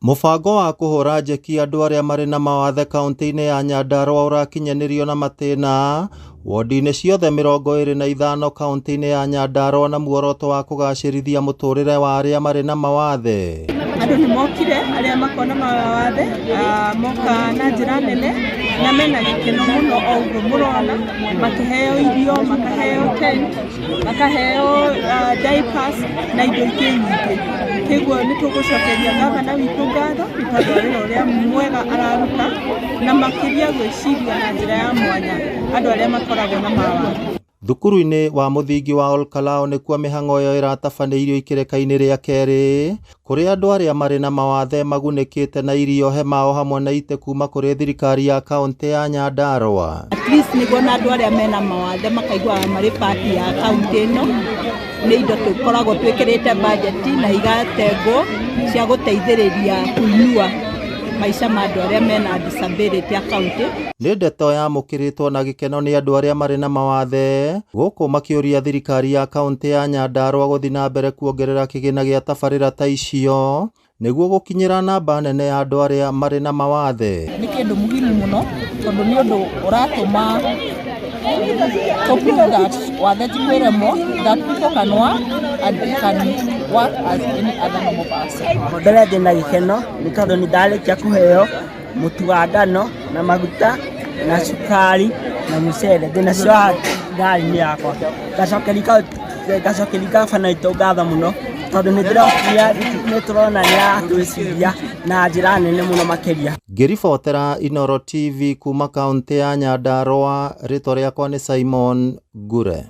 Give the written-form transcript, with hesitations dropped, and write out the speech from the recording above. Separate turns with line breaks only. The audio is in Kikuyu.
Mũbango wa kũhũra njeki andũ arĩa marĩ na mawathe kaunti-inĩ ya Nyandarua ũrakinyanĩrio na matĩna wondi-inĩ ciothe 25 kaunti-inĩ ya Nyandarua na muoroto wa kũgacĩrithia mũtũrĩre wa arĩa marĩ na mawathe.
Andũ nĩ mokire arĩa makona mawathe moka na njĩra nene na mena gĩkeno mũno o ũguo mũrona, makĩheo irio, makaheo tent, makaheo diapers na indo ingĩ nyingĩ. Kĩguo nĩ tũgũcokeria gavana witũ ngatho nĩ tondũ wa wĩra ũrĩa mwega araruta na makĩria gwĩciria na njĩra ya mwanya andũ arĩa makoragwo na mawathe.
Thukuru-inĩ wa mũthingi wa Olkalau nĩkuo mĩhang'o ĩyo ĩratabanĩirio ikĩrĩka-inĩ rĩa kerĩ, kũrĩa andũ arĩa marĩ na mawathe magunĩkĩte na irio he mao hamwe na itĩ kuma kũrĩ thirikari ya kaunti ya Nyandarua.
At least nĩguo na andũ arĩa mena mawathe makaigua marĩ part ya kaunti ĩno. Nĩ indo tũkoragwo twĩkĩrĩte bajeti na igatengwo cia gũteithĩrĩria kũinua maica ma andũ arĩa mena disability akaunti.
Nĩ ndeto yamũkĩrĩtwo na gĩkeno nĩ andũ arĩa marĩ na mawathe, gũkũ makĩũria thirikari ya kaunti ya Nyandarua gũthiĩ na mbere kuongerera kĩgĩna gĩa tabarĩra ta icio nĩguo gũkinyĩra namba nene ya andũ arĩa marĩ na mawathe.
Nĩ kĩndũ muhimu mũno tondũ nĩ ũndũ ũratũma to prove that wathe ti kwĩremwo, that people can work and they can work as any other normal person.
Mbere ndĩ na gĩkeno nĩ tondũ nĩ ndarĩkia kũheo mũtu wa ngano na maguta na cukari na mũcere ndĩnacio ngari-inĩ yakwa. Ngacokeria gavana witũ ngatho mũno tondũ nĩ tũrona nĩ aratwĩciria na njĩra nene mũno makĩria.
Ngĩribotera Inooro TV kuma kaunti ya Nyandarua, rĩtwa rĩakwa nĩ Simon Ngure.